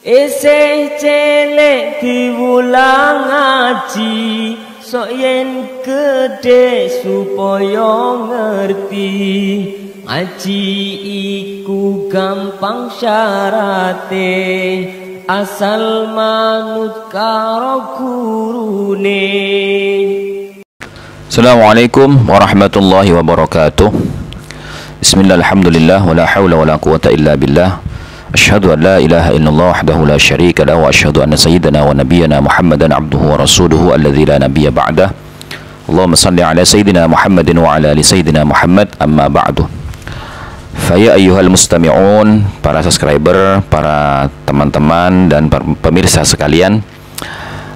Isih cilik diwulang ngaji, sok yen gedhe supaya ngerti. Ngaji iku gampang syarate, asal manut karo gurune. Assalamualaikum warahmatullahi wabarakatuh. Bismillah, alhamdulillah, wa la hawla wa la quwata illa billah. Asyhadu an la ilaha illallah wahdahu la syarika lahu, wa asyhadu anna sayyidana wa nabiyyana Muhammadan abduhu wa rasuluhu alladzi la nabiyya ba'dah. Allahumma salli ala sayyidina Muhammadin wa ala ali sayyidina Muhammad, amma ba'du. Faya ayyuhal mustami'un, para subscriber, para teman-teman dan pemirsa sekalian,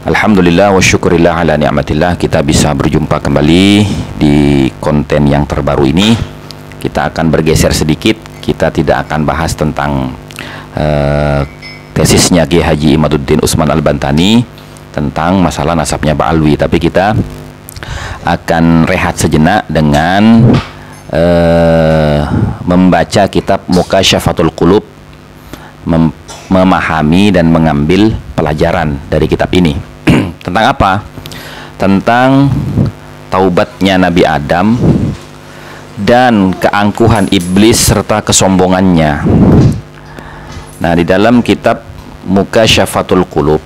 alhamdulillah wa syukurillah ala ni'matillah, kita bisa berjumpa kembali di konten yang terbaru ini. Kita akan bergeser sedikit, kita tidak akan bahas tentang tesisnya Kiai Haji Imaduddin Utsman Al-Bantani tentang masalah nasabnya Ba'alwi, tapi kita akan rehat sejenak dengan membaca kitab Mukasyafatul Qulub, memahami dan mengambil pelajaran dari kitab ini. Tentang apa? Tentang taubatnya Nabi Adam dan keangkuhan iblis serta kesombongannya. Nah, di dalam kitab Mukasyafatul Qulub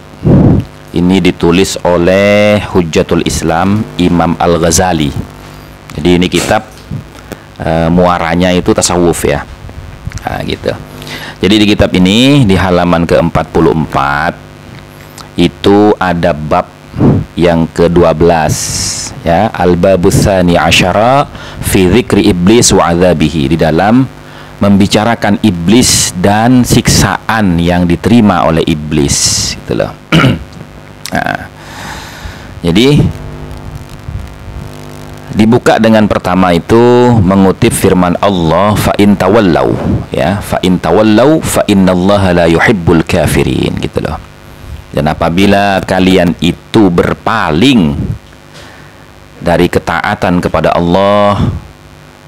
ini ditulis oleh Hujjatul Islam Imam Al-Ghazali. Jadi ini kitab muaranya itu tasawuf ya. Nah, gitu. Jadi di kitab ini di halaman ke-44 itu ada bab yang ke-12 ya, Al-Babus Tsani Asyara fi dzikri iblis wa adzabihi, di dalam membicarakan iblis dan siksaan yang diterima oleh iblis, gitu loh. Nah, jadi dibuka dengan pertama itu mengutip firman Allah, fa in tawallau ya, fa in tawallau fa innallaha la yuhibbul kafirin, gitu loh. Dan apabila kalian itu berpaling dari ketaatan kepada Allah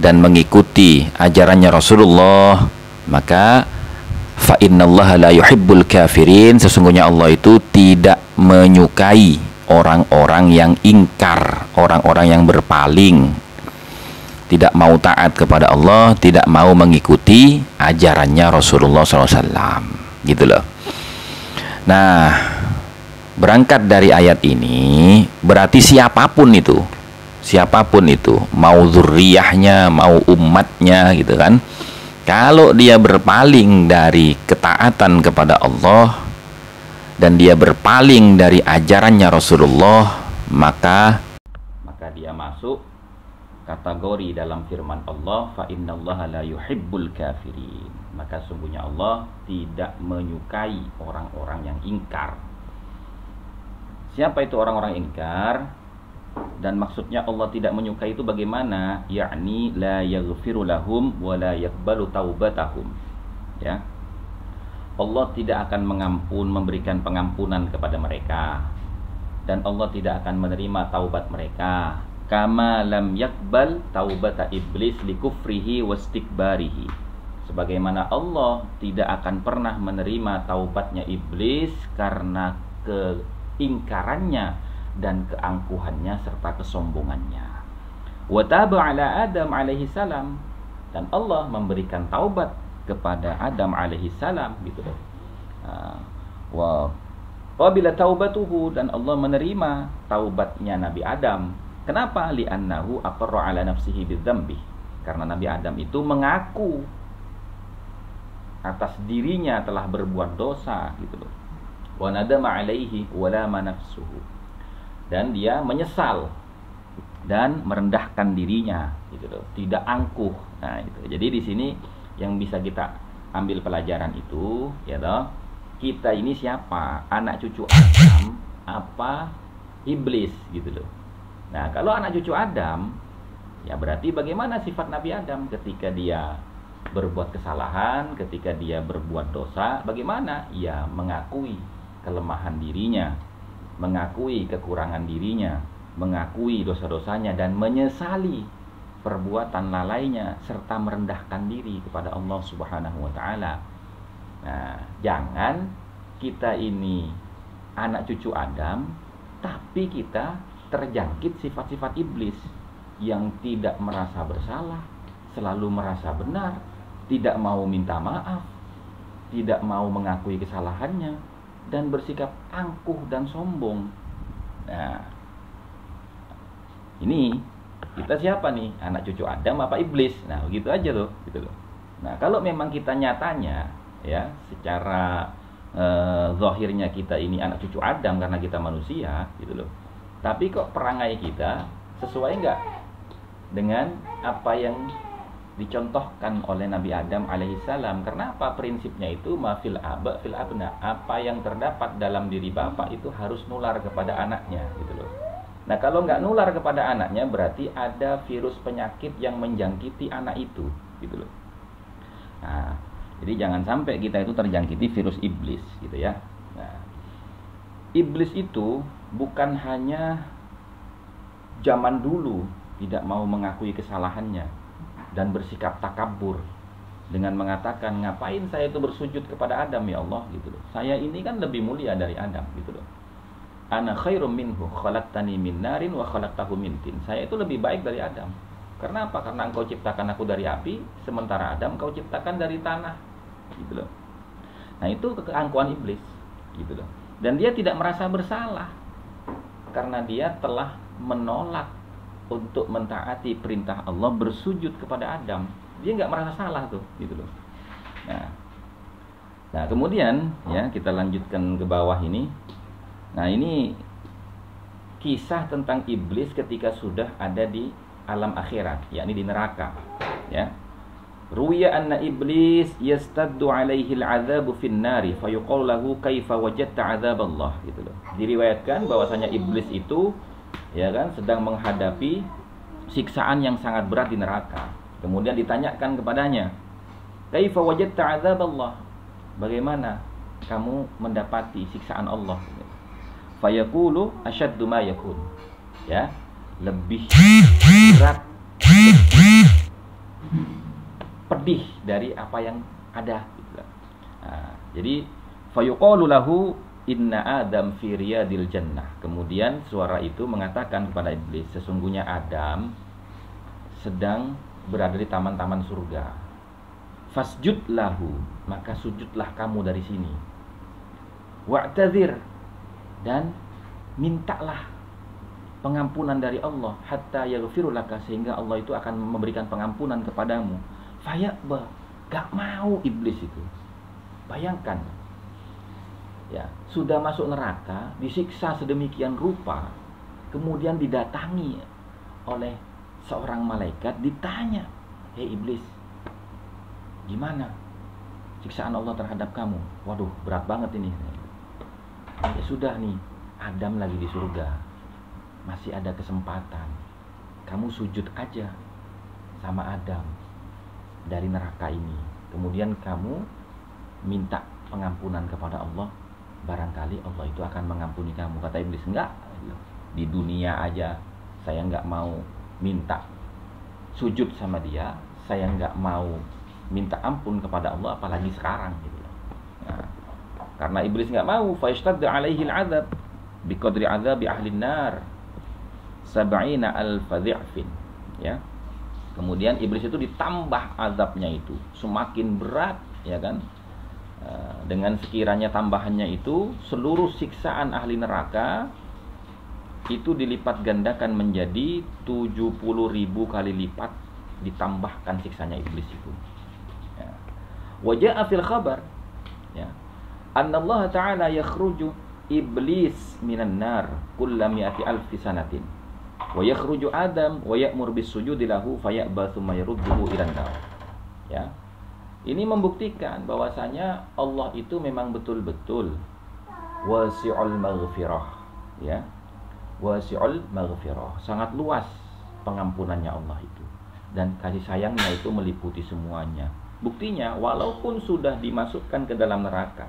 dan mengikuti ajarannya Rasulullah, maka fa innallaha la yuhibbul kafirin, sesungguhnya Allah itu tidak menyukai orang-orang yang ingkar, orang-orang yang berpaling, tidak mau taat kepada Allah, tidak mau mengikuti ajarannya Rasulullah SAW, gitu loh. Nah, berangkat dari ayat ini, berarti siapapun itu, mau zurriyahnya, mau umatnya, gitu kan, kalau dia berpaling dari ketaatan kepada Allah dan dia berpaling dari ajarannya Rasulullah, maka dia masuk kategori dalam firman Allah, fa innallaha la yuhibbul kafirin, maka sungguhnya Allah tidak menyukai orang-orang yang ingkar. Siapa itu orang-orang ingkar? Dan maksudnya Allah tidak menyukai itu bagaimana? Yakni la yaghfiru lahum wa la yaqbalu taubatahum. Ya. Allah tidak akan memberikan pengampunan kepada mereka, dan Allah tidak akan menerima taubat mereka. Kama lam yakbal taubata iblis likufrihi wastikbarihi. Sebagaimana Allah tidak akan pernah menerima taubatnya iblis karena keingkarannya dan keangkuhannya serta kesombongannya. Wa taba ala Adam alaihi salam, dan Allah memberikan taubat kepada Adam alaihi salam, gitu loh. Wa qabila taubatuhu, dan Allah menerima taubatnya Nabi Adam. Kenapa? Li'annahu aqarra ala nafsihi bidzambi, karena Nabi Adam itu mengaku atas dirinya telah berbuat dosa, gitu loh. Wa nadama alaihi wa lama nafsuhu, dan dia menyesal dan merendahkan dirinya, gitu loh, tidak angkuh. Nah, itu. Jadi di sini yang bisa kita ambil pelajaran itu, ya toh, kita ini siapa? Anak cucu Adam apa iblis, gitu loh. Nah, kalau anak cucu Adam, ya berarti bagaimana sifat Nabi Adam ketika dia berbuat kesalahan, ketika dia berbuat dosa, bagaimana? Ya mengakui kelemahan dirinya, mengakui kekurangan dirinya, mengakui dosa-dosanya, dan menyesali perbuatan lalainya, serta merendahkan diri kepada Allah Subhanahu wa Ta'ala. Nah, jangan kita ini anak cucu Adam, tapi kita terjangkit sifat-sifat iblis yang tidak merasa bersalah, selalu merasa benar, tidak mau minta maaf, tidak mau mengakui kesalahannya, dan bersikap angkuh dan sombong. Nah, ini kita siapa nih? Anak cucu Adam apa iblis? Nah, begitu aja loh, gitu loh. Nah, kalau memang kita nyatanya ya, secara zahirnya kita ini anak cucu Adam karena kita manusia, gitu loh. Tapi kok perangai kita sesuai nggak dengan apa yang dicontohkan oleh Nabi Adam alaihissalam? Karena apa? Prinsipnya itu mafil aba fil abna. Apa yang terdapat dalam diri bapak itu harus nular kepada anaknya, gitu loh. Nah, kalau nggak nular kepada anaknya, berarti ada virus penyakit yang menjangkiti anak itu, gitu loh. Nah, jadi jangan sampai kita itu terjangkiti virus iblis, gitu ya. Nah, iblis itu bukan hanya zaman dulu tidak mau mengakui kesalahannya dan bersikap takabur dengan mengatakan, ngapain saya itu bersujud kepada Adam ya Allah, gitu loh. Saya ini kan lebih mulia dari Adam, gitu loh. Ana khairum minhu khalaqtani min narin wa khalaqtahu min tin. Saya itu lebih baik dari Adam. Karena apa? Karena engkau ciptakan aku dari api, sementara Adam kau ciptakan dari tanah, gitu loh. Nah, itu keangkuhan iblis, gitu loh. Dan dia tidak merasa bersalah karena dia telah menolak untuk mentaati perintah Allah, bersujud kepada Adam. Dia nggak merasa salah tuh, gitu loh. Nah, kemudian ya kita lanjutkan ke bawah ini. Nah, ini kisah tentang iblis ketika sudah ada di alam akhirat, yakni di neraka, ya. Ruwiya anna iblis yastaddu alaihi al'adzabu fin nari fayuqalu lahu kaifa wajadta 'adzab Allah, gitu loh. Diriwayatkan bahwasanya iblis itu ya kan sedang menghadapi siksaan yang sangat berat di neraka. Kemudian ditanyakan kepadanya, kaifa wajadta 'adzab Allah? Bagaimana kamu mendapati siksaan Allah? Fayaqulu asyaddu ma yakun. Ya, lebih berat, pedih dari apa yang ada, gitu. Nah, jadi fayuqalu lahu inna Adam fi riyadil jannah. Kemudian suara itu mengatakan kepada iblis, sesungguhnya Adam sedang berada di taman-taman surga. Fasjud lahu, maka sujudlah kamu dari sini. Wa'tadzir, dan mintalah pengampunan dari Allah, hatta yaghfiru laka, sehingga Allah itu akan memberikan pengampunan kepadamu. Fayaqba, gak mau iblis itu. Bayangkan, ya, sudah masuk neraka, disiksa sedemikian rupa, kemudian didatangi oleh seorang malaikat, ditanya, hei iblis, gimana siksaan Allah terhadap kamu? Waduh, berat banget ini. Ya sudah nih, Adam lagi di surga, masih ada kesempatan, kamu sujud aja sama Adam dari neraka ini, kemudian kamu minta pengampunan kepada Allah, barangkali Allah itu akan mengampuni kamu. Kata iblis, enggak, di dunia aja saya enggak mau minta sujud sama dia, saya enggak mau minta ampun kepada Allah, apalagi sekarang, gitu. Nah, karena iblis enggak mau, fayashtaddu alaihi al'adzab biqadri 'adzabi ahli an-nar 70,000 dhi'fin, ya. Kemudian iblis itu ditambah azabnya itu semakin berat, ya kan? Dengan sekiranya tambahannya itu seluruh siksaan ahli neraka itu dilipat gandakan menjadi 70.000 kali lipat, ditambahkan siksanya iblis itu. Ya. Waja'a fil khabar, ya, anna Allah Ta'ala yakhruju iblis minan nar kulla mi'ati alfi sanatin wa yakhruju Adam wa ya'mur bis sujudi lahu faya'ba thumma yarudduhu ilan nar. Ya. Ini membuktikan bahwasanya Allah itu memang betul-betul wasi'ul maghfirah, ya. Wasi'ul maghfirah, sangat luas pengampunannya Allah itu, dan kasih sayangnya itu meliputi semuanya. Buktinya, walaupun sudah dimasukkan ke dalam neraka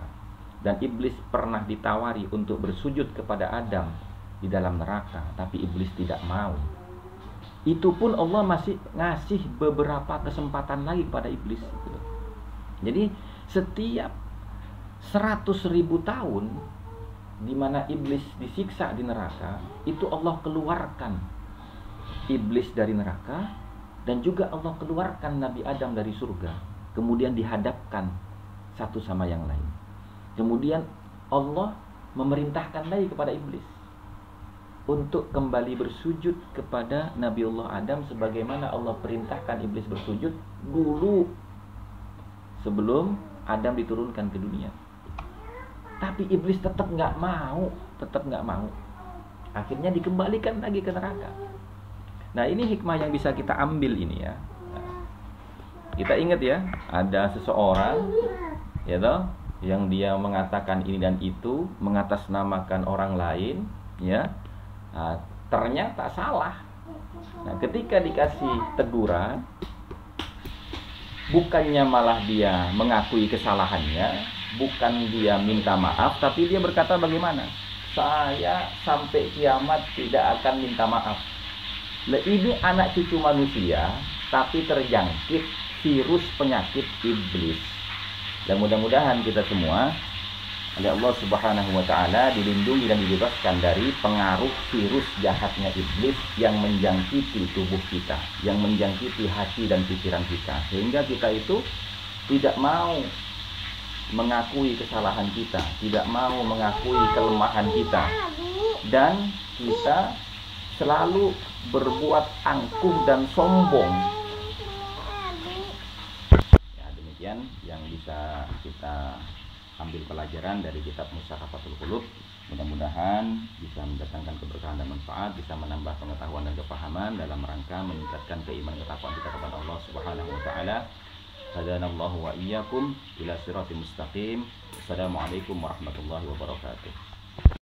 dan iblis pernah ditawari untuk bersujud kepada Adam di dalam neraka, tapi iblis tidak mau. Itu pun Allah masih ngasih beberapa kesempatan lagi pada iblis. Jadi setiap 100.000 tahun di mana iblis disiksa di neraka, itu Allah keluarkan iblis dari neraka, dan juga Allah keluarkan Nabi Adam dari surga, kemudian dihadapkan satu sama yang lain. Kemudian Allah memerintahkan lagi kepada iblis untuk kembali bersujud kepada Nabiullah Adam, sebagaimana Allah perintahkan iblis bersujud dulu sebelum Adam diturunkan ke dunia. Tapi iblis tetap nggak mau. Akhirnya dikembalikan lagi ke neraka. Nah, ini hikmah yang bisa kita ambil ini ya. Kita ingat ya, ada seseorang ya toh, yang dia mengatakan ini dan itu, mengatasnamakan orang lain ya. Nah, ternyata salah. Nah, ketika dikasih teguran, bukannya malah dia mengakui kesalahannya, bukan dia minta maaf, tapi dia berkata bagaimana? Saya sampai kiamat tidak akan minta maaf. Ini anak cucu manusia, tapi terjangkit virus penyakit iblis. Dan mudah-mudahan kita semua oleh Allah Subhanahu wa Ta'ala dilindungi dan dibebaskan dari pengaruh virus jahatnya iblis yang menjangkiti tubuh kita, yang menjangkiti hati dan pikiran kita, sehingga kita itu tidak mau mengakui kesalahan kita, tidak mau mengakui kelemahan kita, dan kita selalu berbuat angkuh dan sombong. Ya, demikian yang bisa kita ambil pelajaran dari kitab Musyarafatul Qulub. Mudah-mudahan bisa mendatangkan keberkahan dan manfaat, bisa menambah pengetahuan dan kepahaman dalam rangka meningkatkan keimanan ketakwaan kita kepada Allah Subhanahu wa Ta'ala. Hadanallahu wa iyyakum ila siratal mustaqim. Assalamualaikum warahmatullahi wabarakatuh.